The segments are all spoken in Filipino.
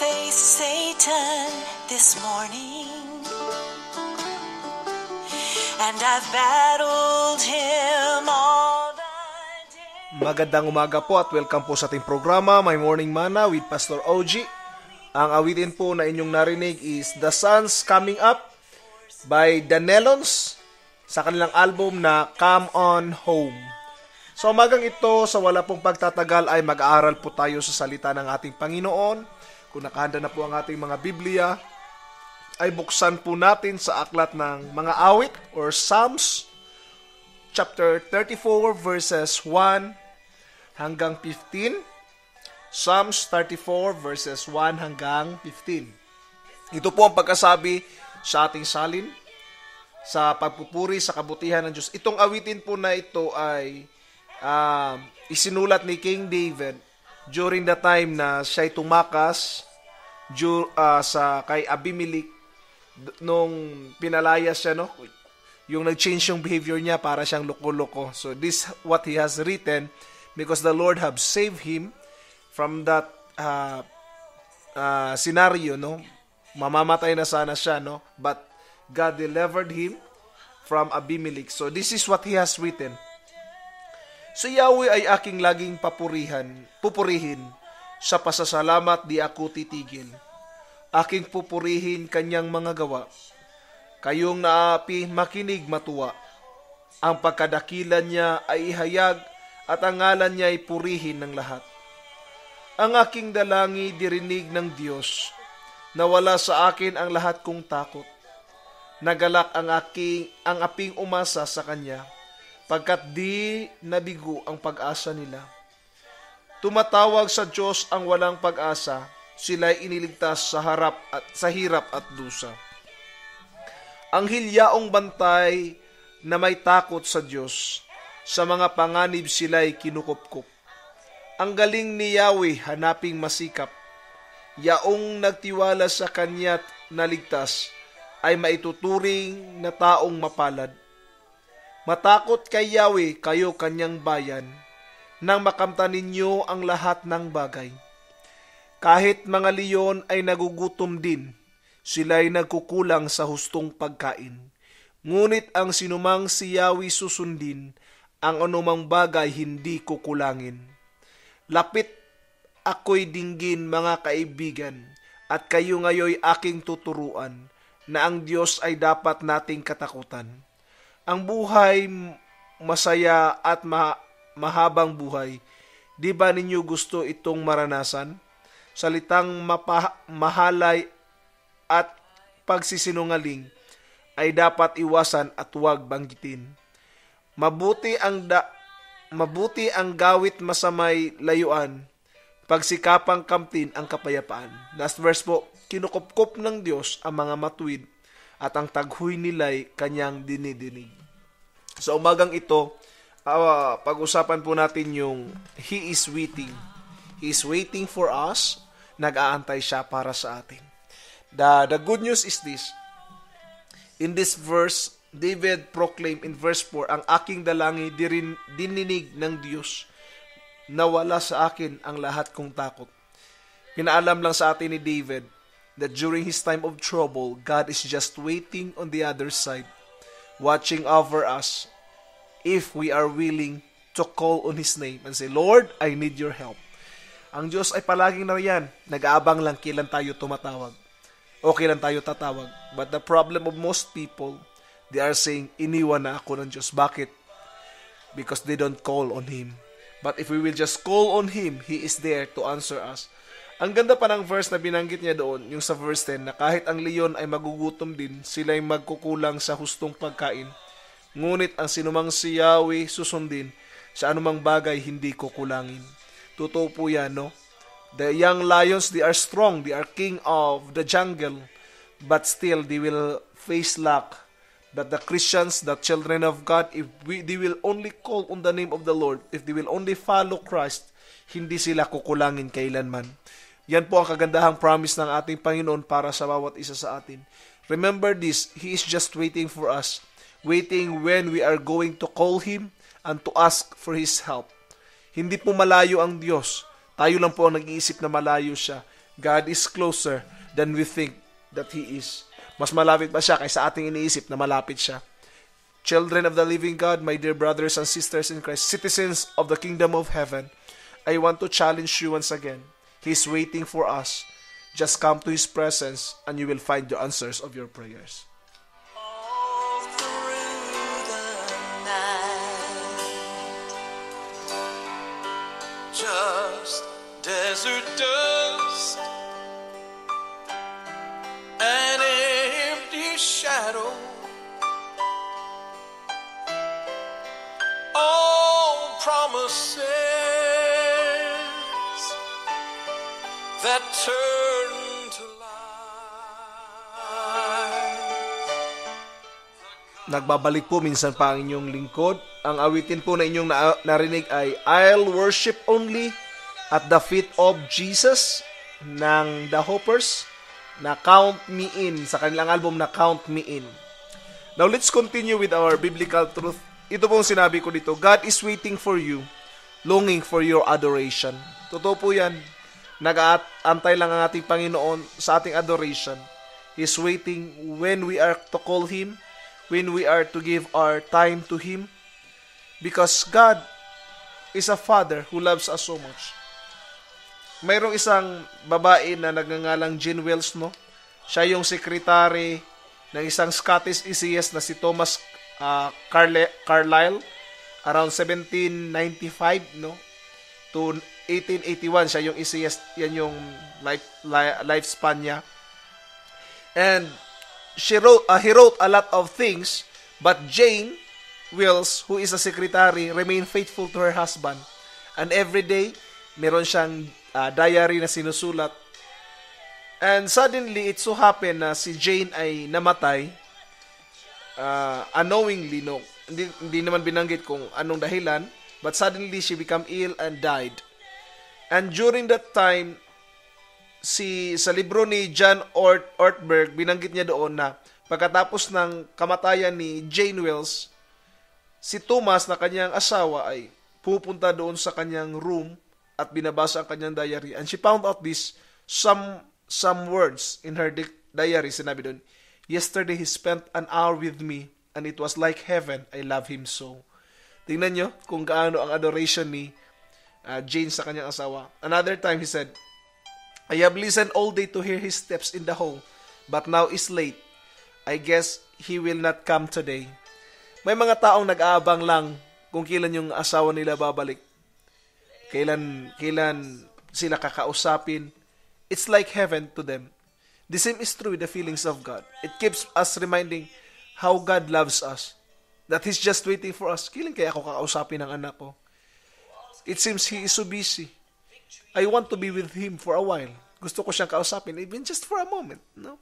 face Satan this morning, and I've battled him all the day. Magandang umaga po at welcome po sa ating programa, My Morning Manna with Pastor OG. Ang awitin po na inyong narinig is The Sun's Coming Up by The Nelons sa kanilang album na Come On Home. So umagang ito, sa wala pong pagtatagal ay mag-aaral po tayo sa salita ng ating Panginoon. Kung nakahanda na po ang ating mga Biblia, ay buksan po natin sa aklat ng mga awit or Psalms, chapter 34 verses 1 hanggang 15. Psalms 34 verses 1 hanggang 15. Ito po ang pagkasabi sa ating salin sa pagpupuri sa kabutihan ng Diyos. Itong awitin po na ito ay isinulat ni King David during the time na siya'y tumakas sa kay Abimelech nung pinalayas siya, no? Yung nag-change yung behavior niya para siyang loko-loko. So this what he has written because the Lord have saved him from that scenario, no? Mamamatay na sana siya, no? But God delivered him from Abimelech. So this is what he has written. So Yahweh ay aking laging pupurihin, sa pasasalamat di ako titigil. Aking pupurihin kanyang mga gawa. Kayong naapi makinig matuwa. Ang pagkadakilan niya ay ihayag at ang ngalan niya ay purihin ng lahat. Ang aking dalangi dirinig ng Diyos, nawala sa akin ang lahat kong takot. Nagalak ang aping umasa sa Kanya, pagkat di nabigo ang pag-asa nila. Tumatawag sa Diyos ang walang pag-asa, sila'y iniligtas sa hirap at dusa. Ang hilyaong bantay na may takot sa Diyos, sa mga panganib sila'y kinukupkup. Ang galing ni Yahweh hanaping masikap, yaong nagtiwala sa Kanya't naligtas, ay maituturing na taong mapalad. Matakot kay Yahweh kayo kanyang bayan, nang makamtan ninyo ang lahat ng bagay. Kahit mga leon ay nagugutom din, sila'y nagkukulang sa hustong pagkain. Ngunit ang sinumang si Yahweh susundin, ang anumang bagay hindi kukulangin. Lapit ako'y dinggin mga kaibigan, at kayo ngayoy aking tuturuan, na ang Diyos ay dapat nating katakutan. Ang buhay masaya at mahabang buhay, di ba ninyo gusto itong maranasan? Salitang mahalay at pagsisinungaling ay dapat iwasan at huwag banggitin. Mabuti ang gawit masamay layuan, pagsikapang kamtin ang kapayapaan. Last verse po, kinukupkup ng Diyos ang mga matuwid at ang taghuy nila'y kanyang dinidinig. Sa umagang ito, pag-usapan po natin yung He is waiting. He is waiting for us. Nag-aantay siya para sa atin. The good news is this. In this verse, David proclaimed in verse 4, ang aking dalangi dininig ng Diyos, nawala sa akin ang lahat kong takot. Pinaalam lang sa atin ni David that during his time of trouble, God is just waiting on the other side, watching over us if we are willing to call on His name and say, Lord, I need your help. Ang Diyos ay palaging nariyan, nag-aabang lang kailan tayo tumatawag o kailan tayo tatawag. But the problem of most people, they are saying, iniwan na ako ng Diyos. Bakit? Because they don't call on Him. But if we will just call on Him, He is there to answer us. Ang ganda pa ng verse na binanggit niya doon, yung sa verse 10, na kahit ang leon ay magugutom din, sila'y magkukulang sa hustong pagkain. Ngunit ang sinumang si Yahweh susundin, sa anumang bagay hindi kukulangin. Totoo po yan, no? The young lions, they are strong, they are king of the jungle, but still they will face lack. But the Christians, the children of God, they will only call on the name of the Lord, if they will only follow Christ, hindi sila kukulangin kailanman. Yan po ang kagandahang promise ng ating Panginoon para sa bawat isa sa atin. Remember this, He is just waiting for us, waiting when we are going to call Him and to ask for His help. Hindi po malayo ang Diyos. Tayo lang po ang nag-iisip na malayo siya. God is closer than we think that He is. Mas malapit pa siya kaysa ating iniisip na malapit siya. Children of the living God, my dear brothers and sisters in Christ, citizens of the kingdom of heaven, I want to challenge you once again. He's waiting for us. Just come to His presence and you will find the answers of your prayers. All through the night, just desert dust, an empty shadow, all promises that turn to lies. Nagbabalik po minsan pa ang inyong lingkod. Ang awitin po na inyong narinig ay I'll Worship Only at the Feet of Jesus ng The Hoppers na Count Me In, sa kanilang album na Count Me In. Now let's continue with our biblical truth. Ito pong sinabi ko dito, God is waiting for you, longing for your adoration. Totoo po yan. Nag-aantay lang ang ating Panginoon sa ating adoration. He's waiting when we are to call Him, when we are to give our time to Him. Because God is a Father who loves us so much. Mayroong isang babae na nagngangalang Jean Wells, no? Siya yung secretary ng isang Scottish essayist na si Thomas Carlyle around 1795, no? To 1881, siya yung essayist, yan yung lifespan niya. And he wrote a lot of things, but Jane Wells, who is a secretary, remained faithful to her husband. And every day, meron siyang diary na sinusulat. And suddenly, it so happened na si Jane ay namatay, unknowingly, no? Hindi naman binanggit kung anong dahilan, but suddenly, she became ill and died. And during that time, sa libro ni John Ortberg, binanggit niya doon na pagkatapos ng kamatayan ni Jane Wells, si Thomas na kanyang asawa ay pupunta doon sa kanyang room at binabasa ang kanyang diary. And she found out this, some words in her diary. Sinabi doon, yesterday he spent an hour with me and it was like heaven. I love him so. Tingnan nyo kung gaano ang adoration ni Jane sa kanyang asawa. Another time he said, I have listened all day to hear his steps in the hall, but now it's late. I guess he will not come today. May mga taong nag-aabang lang kung kailan yung asawa nila babalik. Kailan sila kakausapin. It's like heaven to them. The same is true with the feelings of God. It keeps us reminding how God loves us. That He's just waiting for us. Kailan kaya ako kakausapin ng anak ko? It seems He is so busy. I want to be with Him for a while. Gusto ko siyang kausapin, even just for a moment. No?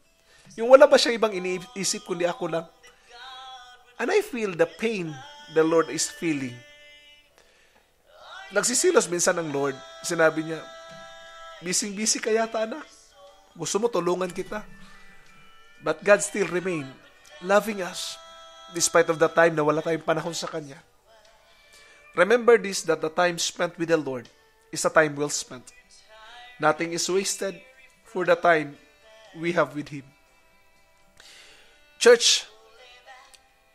Yung wala ba siya ibang iniisip kundi ako lang? And I feel the pain the Lord is feeling. Nagsisilos minsan ang Lord. Sinabi niya, busy ka yata, anak. Gusto mo tulungan kita. But God still remain loving us despite of the time na wala tayong panahon sa Kanya. Remember this, that the time spent with the Lord is a time well spent. Nothing is wasted for the time we have with Him. Church,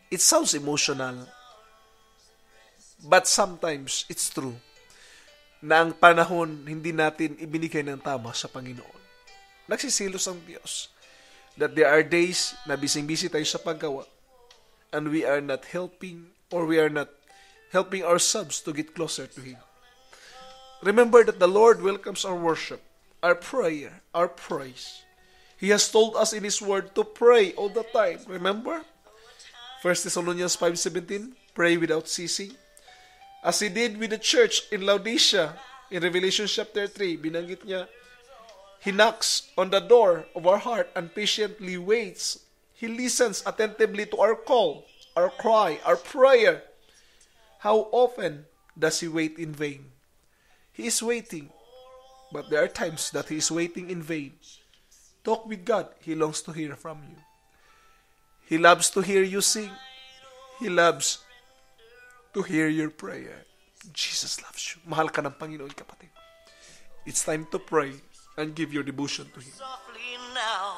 it sounds emotional, but sometimes it's true na ang panahon hindi natin ibinigay ng tama sa Panginoon. Nagsisilos ang Diyos that there are days na busy tayo sa paggawa and we are not helping or we are not helping ourselves to get closer to Him. Remember that the Lord welcomes our worship, our prayer, our praise. He has told us in His Word to pray all the time. Remember? 1 Thessalonians 5:17, pray without ceasing. As He did with the church in Laodicea, in Revelation chapter 3, binanggit niya, He knocks on the door of our heart and patiently waits. He listens attentively to our call, our cry, our prayer. How often does He wait in vain? He is waiting, but there are times that He is waiting in vain. Talk with God. He longs to hear from you. He loves to hear you sing. He loves to hear your prayer. Jesus loves you. Mahal ka ng Panginoon, kapatid. It's time to pray. and give your devotion to Him. softly now.